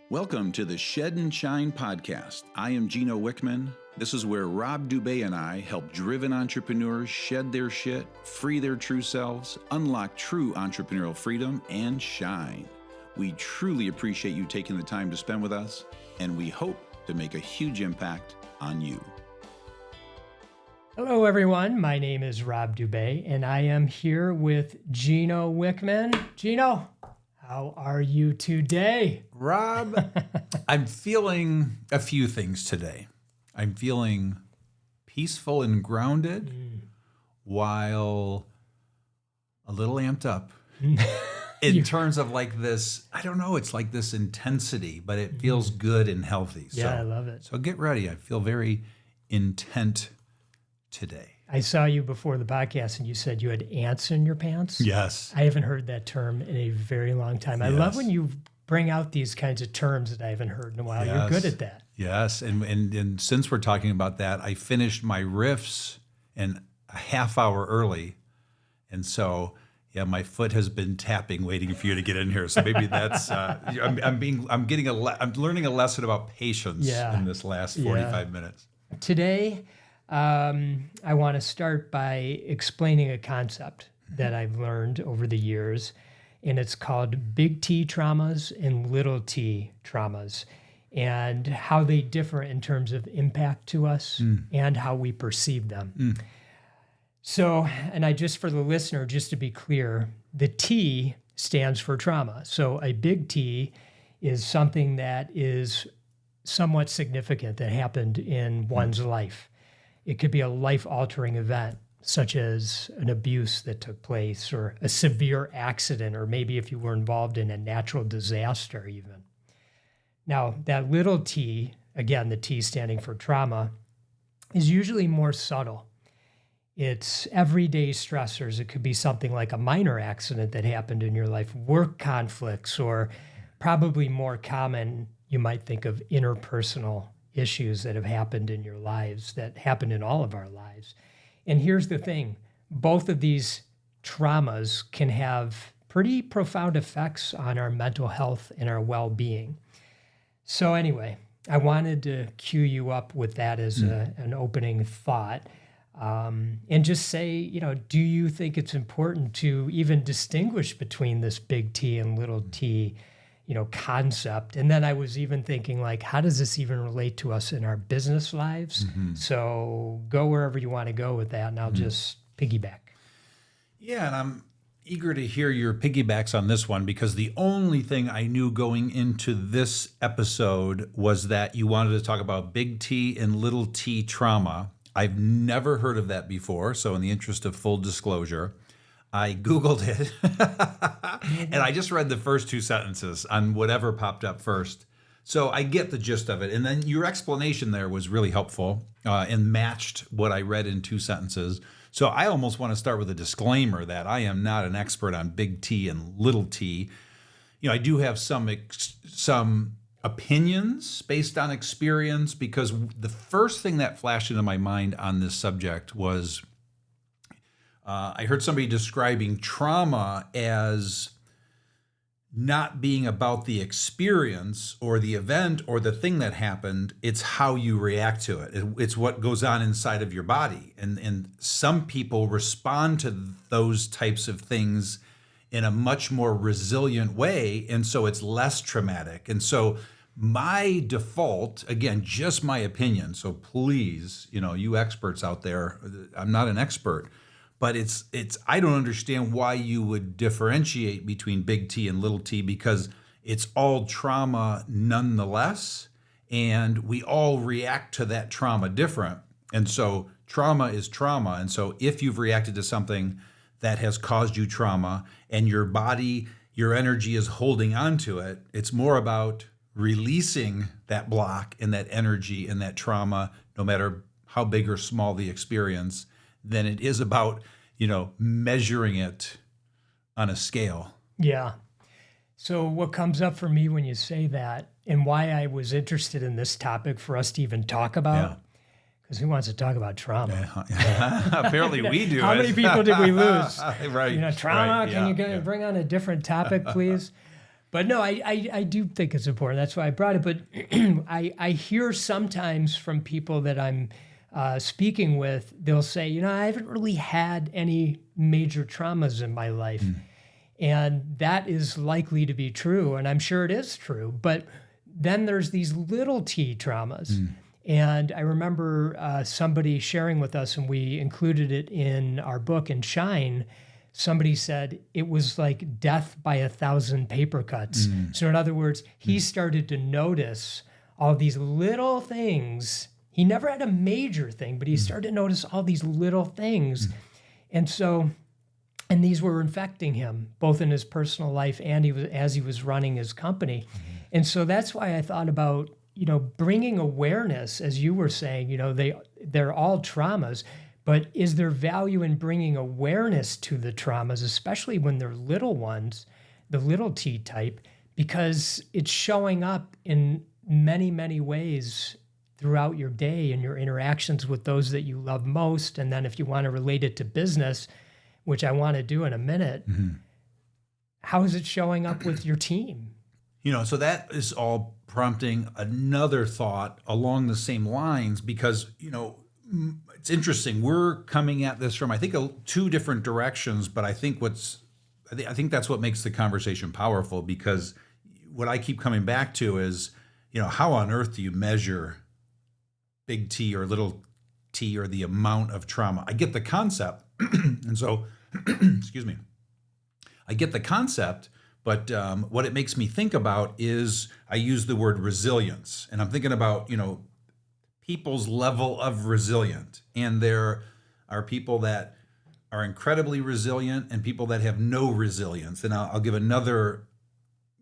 Welcome to the Shed and Shine podcast. I am Gino Wickman. This is where Rob Dube and I help driven entrepreneurs shed their shit, free their true selves, unlock true entrepreneurial freedom, and shine. We truly appreciate you taking the time to spend with us, and we hope to make a huge impact on you. Hello, everyone. My name is Rob Dube, and I am here with Gino Wickman. Gino, how are you today? Rob, I'm feeling a few things today. I'm feeling peaceful and grounded while a little amped up in terms of like this, I don't know, it's like this intensity, but it feels good and healthy. Yeah, I love it. So get ready. I feel very intent today. I saw you before the podcast and you said you had ants in your pants. Yes. I haven't heard that term in a very long time. I love when you bring out these kinds of terms that I haven't heard in a while. Yes. You're good at that. Yes. And since we're talking about that, I finished my riffs a half hour early. And so, my foot has been tapping, waiting for you to get in here. So maybe that's, I'm learning a lesson about patience in this last 45 minutes. Today, I want to start by explaining a concept that I've learned over the years, and it's called big T traumas and little t traumas, and how they differ in terms of impact to us and how we perceive them. So, and for the listener, just to be clear, the T stands for trauma. So a big T is something that is somewhat significant that happened in one's life. It could be a life-altering event, such as an abuse that took place or a severe accident, or maybe if you were involved in a natural disaster even. Now, that little t, again, the T standing for trauma, is usually more subtle. It's everyday stressors. It could be something like a minor accident that happened in your life, work conflicts, or probably more common, you might think of interpersonal issues that have happened in your lives, that happen in all of our lives. And here's the thing, both of these traumas can have pretty profound effects on our mental health and our well-being. So anyway, I wanted to cue you up with that as an opening thought, and just say, do you think it's important to even distinguish between this big T and little t concept? And then I was even thinking, like, how does this even relate to us in our business lives? So go wherever you want to go with that, and I'll just piggyback. Yeah, and I'm eager to hear your piggybacks on this one, because the only thing I knew going into this episode was that you wanted to talk about big T and little t trauma. I've never heard of that before, so in the interest of full disclosure, I Googled it, and I just read the first two sentences on whatever popped up first. So I get the gist of it. And then your explanation there was really helpful and matched what I read in two sentences. So I almost want to start with a disclaimer that I am not an expert on big T and little t. I do have some opinions based on experience, because the first thing that flashed into my mind on this subject was I heard somebody describing trauma as not being about the experience or the event or the thing that happened. It's how you react to it. It's what goes on inside of your body. And some people respond to those types of things in a much more resilient way. And so it's less traumatic. And so my default, again, just my opinion. So please, you experts out there, I'm not an expert. But it's I don't understand why you would differentiate between big T and little t, because it's all trauma nonetheless, and we all react to that trauma different. And so trauma is trauma. And so if you've reacted to something that has caused you trauma and your body, your energy is holding on to it, it's more about releasing that block and that energy and that trauma, no matter how big or small the experience, than it is about, measuring it on a scale. Yeah. So what comes up for me when you say that, and why I was interested in this topic for us to even talk about, because who wants to talk about trauma? Apparently we do. How many people did we lose? Right. Trauma, right. can you bring on a different topic, please? But no, I do think it's important. That's why I brought it. But I hear sometimes from people that I'm speaking with, they'll say, I haven't really had any major traumas in my life. And that is likely to be true. And I'm sure it is true. But then there's these little t traumas. And I remember somebody sharing with us, and we included it in our book in Shine. Somebody said it was like death by 1,000 paper cuts. So in other words, he started to notice all these little things. He never had a major thing, but he started to notice all these little things. And so, and these were infecting him, both in his personal life and as he was running his company. And so that's why I thought about, bringing awareness, as you were saying, they're all traumas, but is there value in bringing awareness to the traumas, especially when they're little ones, the little t type, because it's showing up in many, many ways throughout your day and your interactions with those that you love most. And then if you want to relate it to business, which I want to do in a minute, how is it showing up with your team? So that is all prompting another thought along the same lines because, it's interesting. We're coming at this from, I think, two different directions, but I think that's what makes the conversation powerful because what I keep coming back to is, how on earth do you measure big T or little t or the amount of trauma? I get the concept. And so, excuse me, I get the concept, but what it makes me think about is I use the word resilience, and I'm thinking about, people's level of resilient. And there are people that are incredibly resilient and people that have no resilience. And I'll give another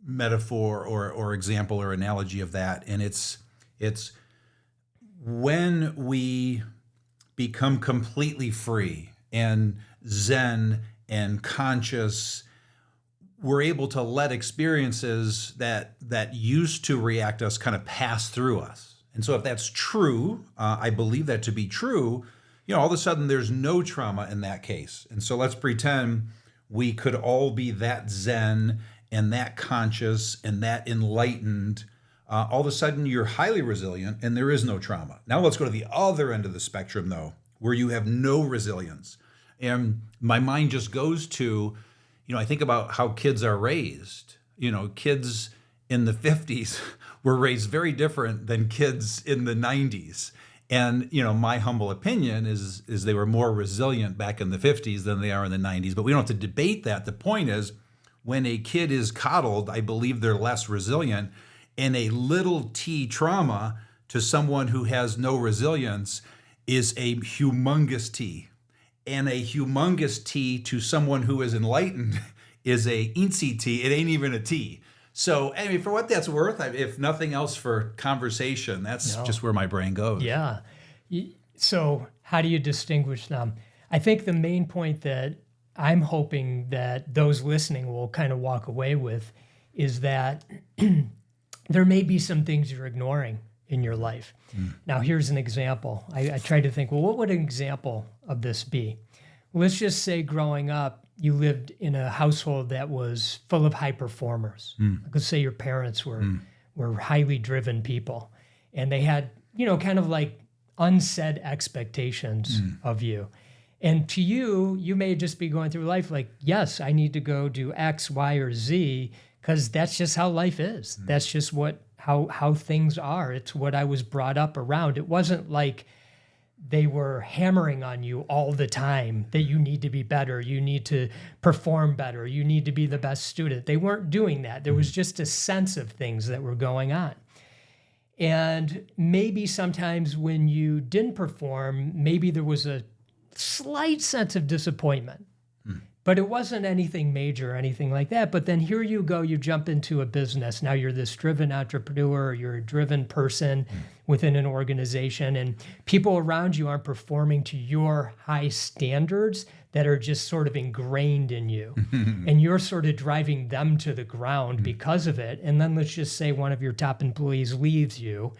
metaphor or example or analogy of that. And it's when we become completely free and zen and conscious, we're able to let experiences that used to react us kind of pass through us. And so if that's true, I believe that to be true, all of a sudden there's no trauma in that case. And so let's pretend we could all be that zen and that conscious and that enlightened. All of a sudden you're highly resilient and there is no trauma. Now let's go to the other end of the spectrum though, where you have no resilience. And my mind just goes to, I think about how kids are raised. Kids in the 50s were raised very different than kids in the 90s. And, my humble opinion is they were more resilient back in the 50s than they are in the 90s. But we don't have to debate that. The point is, when a kid is coddled, I believe they're less resilient. And a little t trauma to someone who has no resilience is a humongous T. And a humongous T to someone who is enlightened is a eensy T. It ain't even a T. So anyway, for what that's worth, if nothing else for conversation, that's just where my brain goes. Yeah. So how do you distinguish them? I think the main point that I'm hoping that those listening will kind of walk away with is that there may be some things you're ignoring in your life. Now, here's an example. I tried to think, well, what would an example of this be? Well, let's just say growing up, you lived in a household that was full of high performers. Let's say your parents were highly driven people, and they had, kind of like unsaid expectations of you. And to you, you may just be going through life like, yes, I need to go do X, Y, or Z, because that's just how life is. That's just how things are. It's what I was brought up around. It wasn't like they were hammering on you all the time that you need to be better, you need to perform better, you need to be the best student. They weren't doing that. There was just a sense of things that were going on. And maybe sometimes when you didn't perform, maybe there was a slight sense of disappointment. But it wasn't anything major or anything like that. But then here you go, you jump into a business. Now you're this driven entrepreneur, you're a driven person within an organization, and people around you aren't performing to your high standards that are just sort of ingrained in you. And you're sort of driving them to the ground because of it. And then let's just say one of your top employees leaves you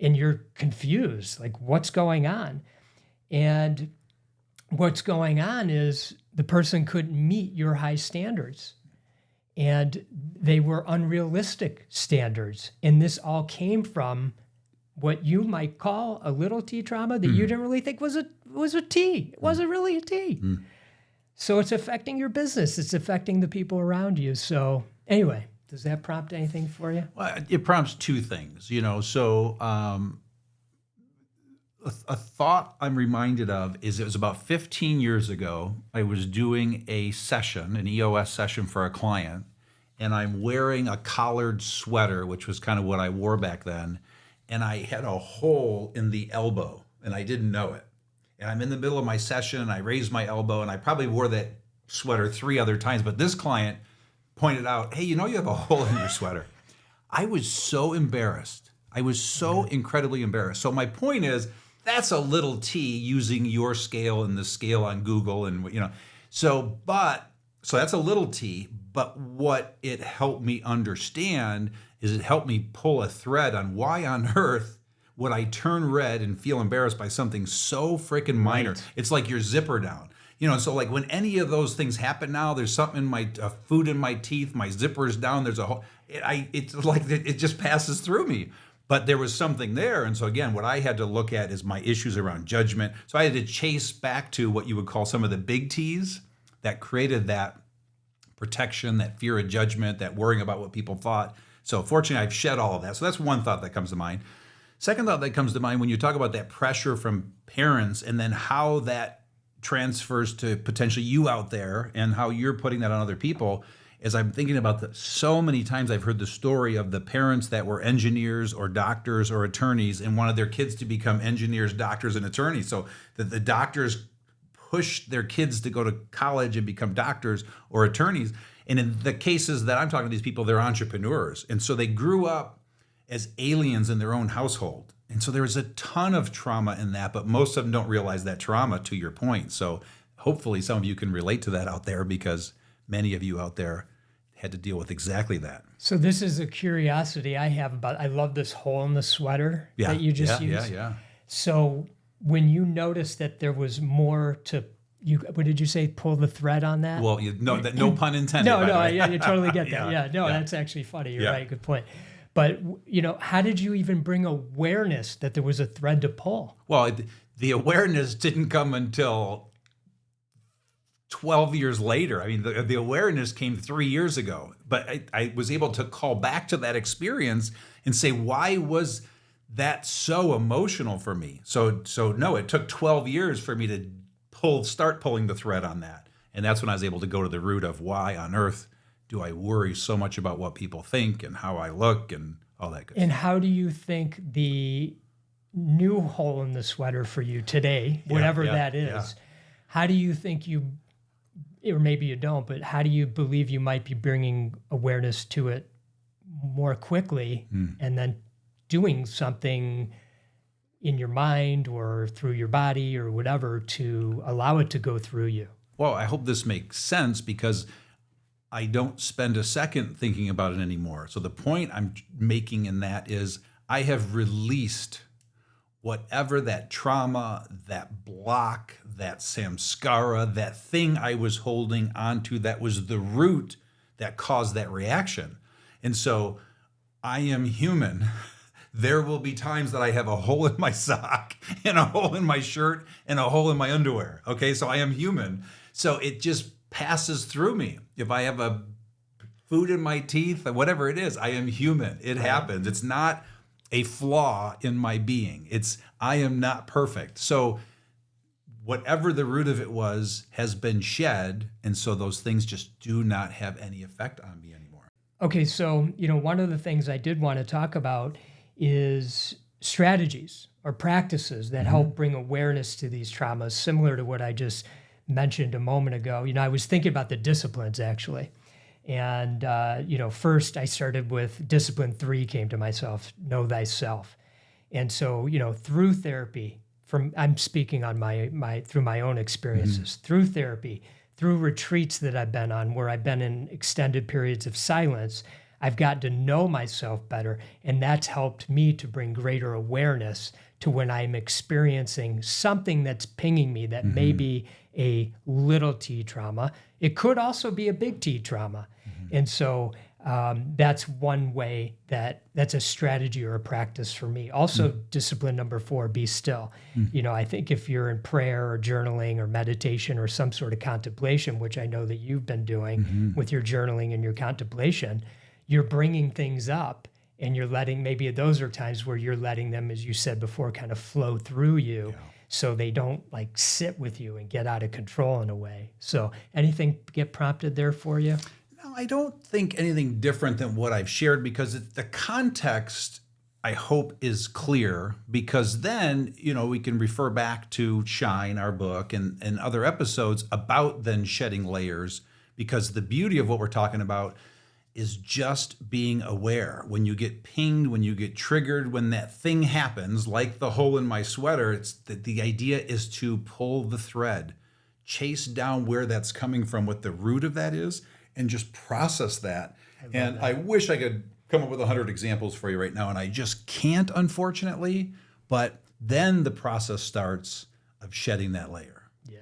and you're confused, like what's going on? And what's going on is the person couldn't meet your high standards. and they were unrealistic standards. And this all came from what you might call a little T trauma that you didn't really think was a T. It wasn't really a T. So it's affecting your business. It's affecting the people around you. So anyway, does that prompt anything for you? Well, it prompts two things, So a thought I'm reminded of is it was about 15 years ago. I was doing a session, an EOS session for a client, and I'm wearing a collared sweater, which was kind of what I wore back then. And I had a hole in the elbow, and I didn't know it. And I'm in the middle of my session, and I raised my elbow, and I probably wore that sweater 3 other times. But this client pointed out, hey, you have a hole in your sweater. I was so embarrassed. I was so incredibly embarrassed. So my point is, that's a little T using your scale and the scale on Google, and so that's a little T. But what it helped me understand is it helped me pull a thread on why on earth would I turn red and feel embarrassed by something so freaking minor. Right. It's like your zipper down. So like when any of those things happen now, there's something in my food in my teeth, my zipper's down, there's a hole. It's like it just passes through me. But there was something there. And so again, what I had to look at is my issues around judgment. So I had to chase back to what you would call some of the big T's that created that protection, that fear of judgment, that worrying about what people thought. So fortunately, I've shed all of that. So that's one thought that comes to mind. Second thought that comes to mind when you talk about that pressure from parents and then how that transfers to potentially you out there and how you're putting that on other people, is I'm thinking about so many times I've heard the story of the parents that were engineers or doctors or attorneys and wanted their kids to become engineers, doctors, and attorneys. So that the doctors push their kids to go to college and become doctors or attorneys. And in the cases that I'm talking to these people, they're entrepreneurs. And so they grew up as aliens in their own household. And so there was a ton of trauma in that, but most of them don't realize that trauma, to your point. So hopefully some of you can relate to that out there, because many of you out there had to deal with exactly that. So this is a curiosity I have I love this hole in the sweater that you just used. Yeah. So when you noticed that there was more to, what did you say, pull the thread on that? Well, no pun intended. Yeah, you totally get that. That's actually funny. You're right, good point. But, how did you even bring awareness that there was a thread to pull? Well, the awareness didn't come until 12 years later. I mean, the awareness came 3 years ago, but I was able to call back to that experience and say, why was that so emotional for me? So no, it took 12 years for me to start pulling the thread on that. And that's when I was able to go to the root of why on earth do I worry so much about what people think and how I look and all that good stuff. And how do you think the new hole in the sweater for you today, whatever that is, how do you think or maybe you don't, but how do you believe you might be bringing awareness to it more quickly and then doing something in your mind or through your body or whatever to allow it to go through you? Well, I hope this makes sense, because I don't spend a second thinking about it anymore. So the point I'm making in that is I have released whatever that trauma, that block, that samskara, that thing I was holding onto that was the root that caused that reaction. And so I am human. There will be times that I have a hole in my sock and a hole in my shirt and a hole in my underwear. Okay, so I am human. So it just passes through me. If I have a food in my teeth, or whatever it is, I am human. It happens. It's not a flaw in my being. I am not perfect. So whatever the root of it was has been shed. And so those things just do not have any effect on me anymore. Okay, so, one of the things I did want to talk about is strategies or practices that help bring awareness to these traumas, similar to what I just mentioned a moment ago. I was thinking about the disciplines, actually. And, first I started with discipline 3 came to myself, know thyself. And so, through therapy, I'm speaking on through my own experiences, through therapy, through retreats that I've been on, where I've been in extended periods of silence, I've gotten to know myself better. And that's helped me to bring greater awareness to when I'm experiencing something that's pinging me that may be a little T trauma. It could also be a big T trauma. And so that's one way that's a strategy or a practice for me. Also, discipline number 4, be still. I think if you're in prayer or journaling or meditation or some sort of contemplation, which I know that you've been doing with your journaling and your contemplation, you're bringing things up and you're maybe those are times where you're letting them, as you said before, kind of flow through you. Yeah. So they don't like sit with you and get out of control in a way. So anything get prompted there for you? No, I don't think anything different than what I've shared, because the context, I hope, is clear, because then, we can refer back to Shine, our book, and other episodes about then shedding layers, because the beauty of what we're talking about is just being aware. When you get pinged, when you get triggered, when that thing happens, like the hole in my sweater, it's the idea is to pull the thread, chase down where that's coming from, what the root of that is, and just process that. I wish I could come up with 100 examples for you right now, and I just can't, unfortunately. But then the process starts of shedding that layer. Yeah.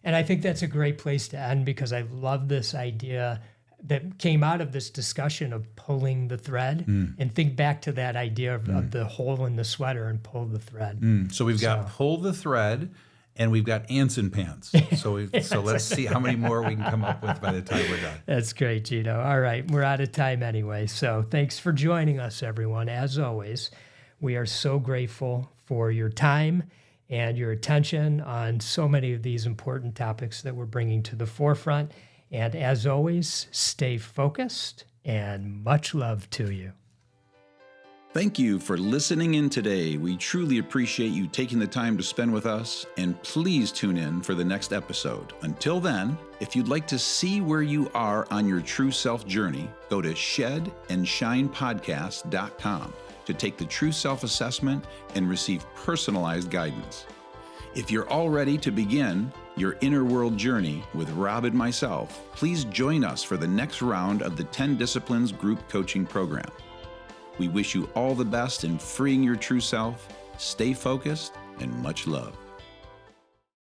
And I think that's a great place to end, because I love this idea that came out of this discussion of pulling the thread, and think back to that idea of the hole in the sweater and pull the thread. So we've got pull the thread, and we've got ants in pants. So let's see how many more we can come up with by the time we're done. That's great, Gino. All right, we're out of time anyway. So thanks for joining us, everyone. As always, we are so grateful for your time and your attention on so many of these important topics that we're bringing to the forefront. And as always, stay focused, and much love to you. Thank you for listening in today. We truly appreciate you taking the time to spend with us, and please tune in for the next episode. Until then, if you'd like to see where you are on your true self journey, go to shedandshinepodcast.com to take the true self assessment and receive personalized guidance. If you're all ready to begin your inner world journey with Rob and myself, please join us for the next round of the 10 Disciplines group coaching program. We wish you all the best in freeing your true self. Stay focused, and much love.